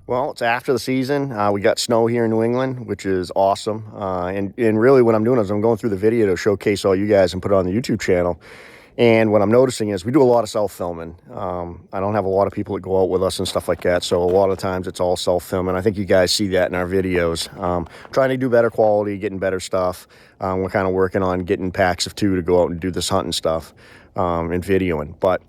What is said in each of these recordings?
Well, it's after the season. We got snow here in New England, which is awesome. And really what I'm doing is I'm going through the video to showcase all you guys and put it on the YouTube channel. And what I'm noticing is we do a lot of self-filming. I don't have a lot of people that go out with us and stuff like that. So a lot of times it's all self-filming. I think you guys see that in our videos. Trying to do better quality, getting better stuff. We're kind of working on getting packs of 2 to go out and do this hunting stuff and videoing. But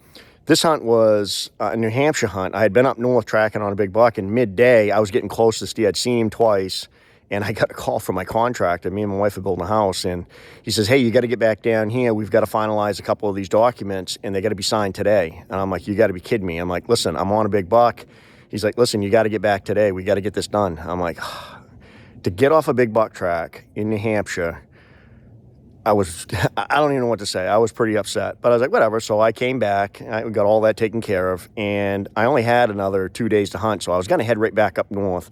this hunt was a New Hampshire hunt. I had been up north tracking on a big buck, and midday I was getting close to this deer. I'd seen him twice, and I got a call from my contractor. Me and my wife are building a house, and he says, hey, you got to get back down here. We've got to finalize a couple of these documents, and they got to be signed today. And I'm like, you got to be kidding me. I'm like, listen, I'm on a big buck. He's like, listen, you got to get back today. We got to get this done. I'm like, to get off a big buck track in New Hampshire, I don't even know what to say. I was pretty upset, but I was like, whatever. So I came back, I got all that taken care of, and I only had another 2 days to hunt. So I was going to head right back up north.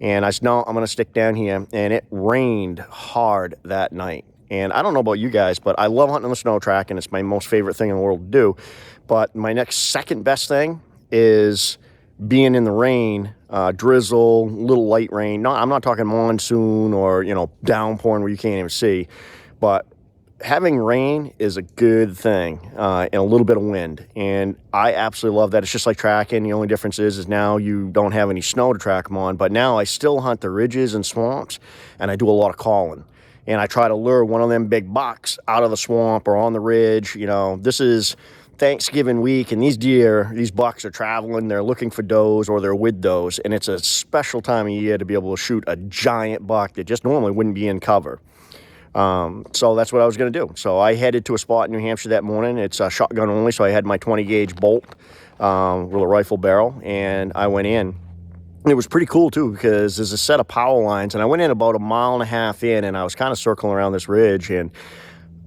And I said, no, I'm going to stick down here. And it rained hard that night. And I don't know about you guys, but I love hunting on the snow track, and it's my most favorite thing in the world to do. But my next second best thing is being in the rain, drizzle, little light rain. No, I'm not talking monsoon or, downpouring where you can't even see. But having rain is a good thing, and a little bit of wind. And I absolutely love that. It's just like tracking. The only difference is now you don't have any snow to track them on. But now I still hunt the ridges and swamps, and I do a lot of calling. And I try to lure one of them big bucks out of the swamp or on the ridge. This is Thanksgiving week, and these bucks are traveling. They're looking for does or they're with does. And it's a special time of year to be able to shoot a giant buck that just normally wouldn't be in cover. So that's what I was going to do. So I headed to a spot in New Hampshire that morning. It's a shotgun only, so I had my 20 gauge bolt with a rifle barrel, and I went in. It was pretty cool too, because there's a set of power lines, and I went in about 1.5 miles in, and I was kind of circling around this ridge, and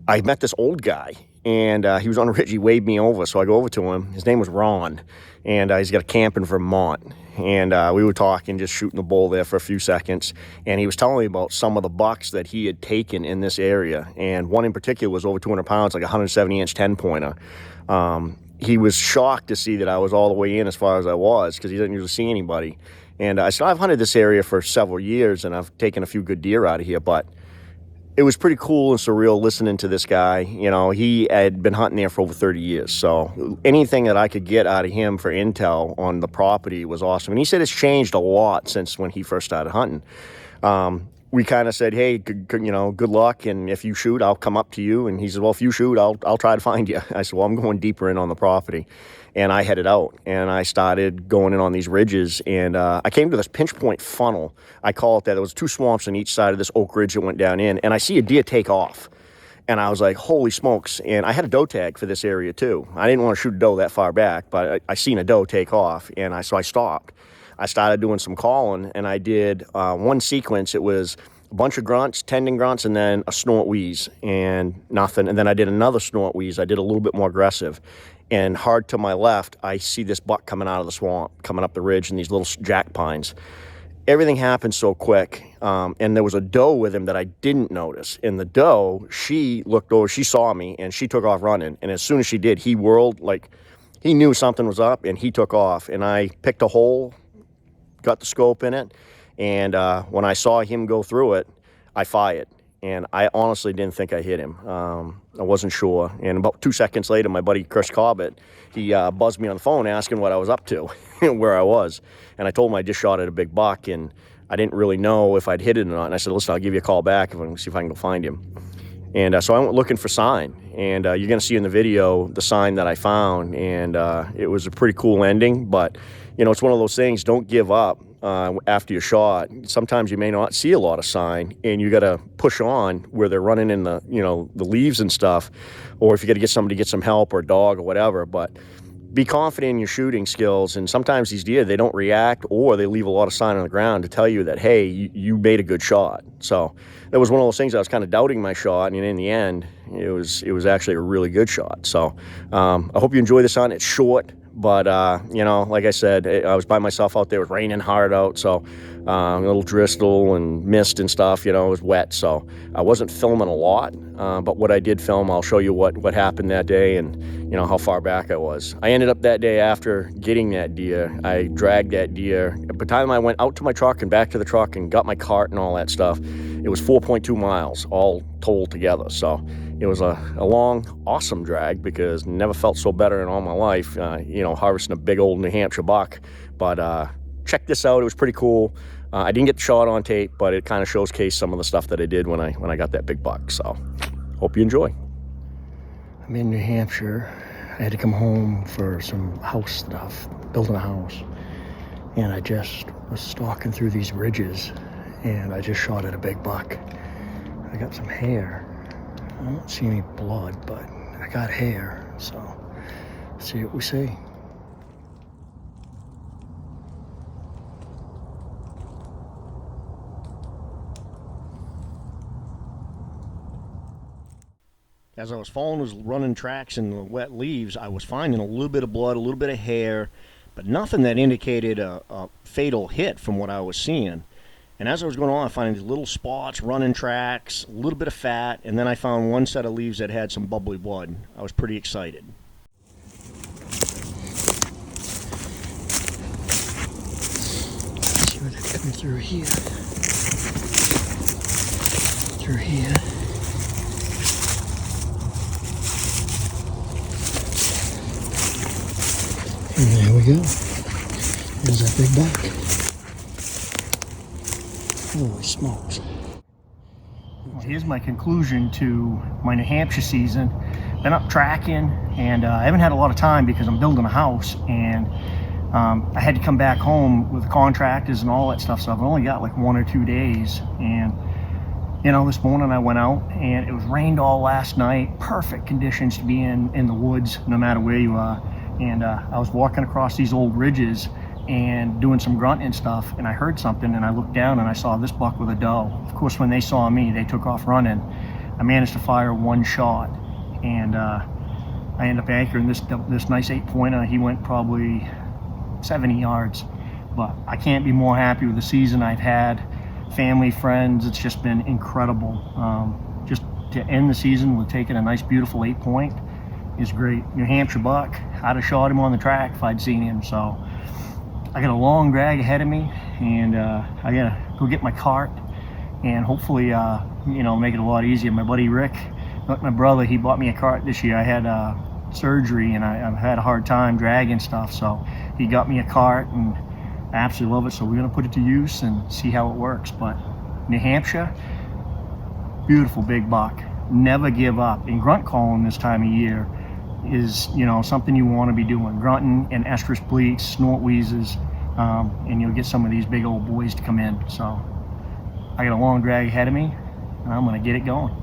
I met this old guy, and he was on a ridge. He waved me over, so I go over to him. His name was Ron, and he's got a camp in Vermont. And we were talking, just shooting the bull there for a few seconds. And he was telling me about some of the bucks that he had taken in this area. And one in particular was over 200 pounds, like a 170-inch 10-pointer. He was shocked to see that I was all the way in as far as I was, because he doesn't usually see anybody. And I said, I've hunted this area for several years, and I've taken a few good deer out of here. But it was pretty cool and surreal listening to this guy. He had been hunting there for over 30 years. So anything that I could get out of him for intel on the property was awesome. And he said it's changed a lot since when he first started hunting. We kind of said, hey, good luck. And if you shoot, I'll come up to you. And he said, well, if you shoot, I'll try to find you. I said, well, I'm going deeper in on the property. And I headed out, and I started going in on these ridges, and I came to this pinch point funnel. I call it that. There was 2 swamps on each side of this oak ridge that went down in, and I see a deer take off. And I was like, holy smokes. And I had a doe tag for this area too. I didn't want to shoot a doe that far back, but I seen a doe take off, and so I stopped. I started doing some calling, and I did one sequence. It was a bunch of grunts, tendon grunts, and then a snort wheeze, and nothing. And then I did another snort wheeze. I did a little bit more aggressive. And hard to my left, I see this buck coming out of the swamp, coming up the ridge in these little jack pines. Everything happened so quick, and there was a doe with him that I didn't notice. And the doe, she looked over, she saw me, and she took off running. And as soon as she did, he whirled, like he knew something was up, and he took off. And I picked a hole, got the scope in it, and when I saw him go through it, I fired. And I honestly didn't think I hit him. I wasn't sure. And about 2 seconds later, my buddy Chris Cobbett, he buzzed me on the phone asking what I was up to, where I was. And I told him I just shot at a big buck, and I didn't really know if I'd hit it or not. And I said, listen, I'll give you a call back and see if I can go find him. And so I went looking for sign. And you're going to see in the video the sign that I found. And it was a pretty cool ending. But, it's one of those things, don't give up. After your shot, sometimes you may not see a lot of sign, and you got to push on where they're running in the the leaves and stuff, or if you got to get somebody to get some help or a dog or whatever. But be confident in your shooting skills, and sometimes these deer, they don't react, or they leave a lot of sign on the ground to tell you that, hey, you made a good shot. So that was one of those things I was kind of doubting my shot, and in the end, it was actually a really good shot. So I hope you enjoy this hunt. It's short, but you know, like I said, I was by myself out there. It was raining hard out, so a little drizzle and mist and stuff, you know, it was wet, so I wasn't filming a lot, but what I did film, I'll show you what happened that day and, you know, how far back I was. I ended up that day, after getting that deer, I dragged that deer. By the time I went out to my truck and back to the truck and got my cart and all that stuff, it was 4.2 miles all told together. So it was a long, awesome drag, because never felt so better in all my life, you know, harvesting a big old New Hampshire buck. But check this out, it was pretty cool. I didn't get the shot on tape, but it kind of showcased some of the stuff that I did when I got that big buck. So hope you enjoy. I'm in New Hampshire. I had to come home for some house stuff, building a house. And I just was stalking through these ridges, and I just shot at a big buck. I got some hair. I don't see any blood, but I got hair, so let's see what we see. As I was following those running tracks in the wet leaves, I was finding a little bit of blood, a little bit of hair, but nothing that indicated a fatal hit from what I was seeing. And as I was going on, I found these little spots, running tracks, a little bit of fat, and then I found one set of leaves that had some bubbly blood. I was pretty excited. Let's see what they're coming through here. Through here. And there we go. There's that big buck. Holy smokes. Well, here's my conclusion to my New Hampshire season. Been up tracking, and I haven't had a lot of time because I'm building a house, and I had to come back home with contractors and all that stuff, so I've only got like 1 or 2 days. And you know, this morning I went out, and it was rained all last night. Perfect conditions to be in the woods, no matter where you are. And I was walking across these old ridges and doing some grunting and stuff, and I heard something, and I looked down and I saw this buck with a doe. Of course, when they saw me, they took off running. I managed to fire one shot, and I ended up anchoring this nice 8-pointer. He went probably 70 yards, but I can't be more happy with the season I've had. Family, friends, it's just been incredible. Just to end the season with taking a nice, beautiful 8-point is great. New Hampshire buck, I'd have shot him on the track if I'd seen him. So I got a long drag ahead of me, and I gotta go get my cart and hopefully you know, make it a lot easier. My buddy Rick, my brother, he bought me a cart this year. I had surgery, and I've had a hard time dragging stuff, so he got me a cart, and I absolutely love it. So we're gonna put it to use and see how it works. But New Hampshire, beautiful big buck. Never give up. And grunt calling this time of year is, you know, something you want to be doing. Grunting and estrus bleats, snort wheezes, and you'll get some of these big old boys to come in. So I got a long drag ahead of me, and I'm gonna get it going.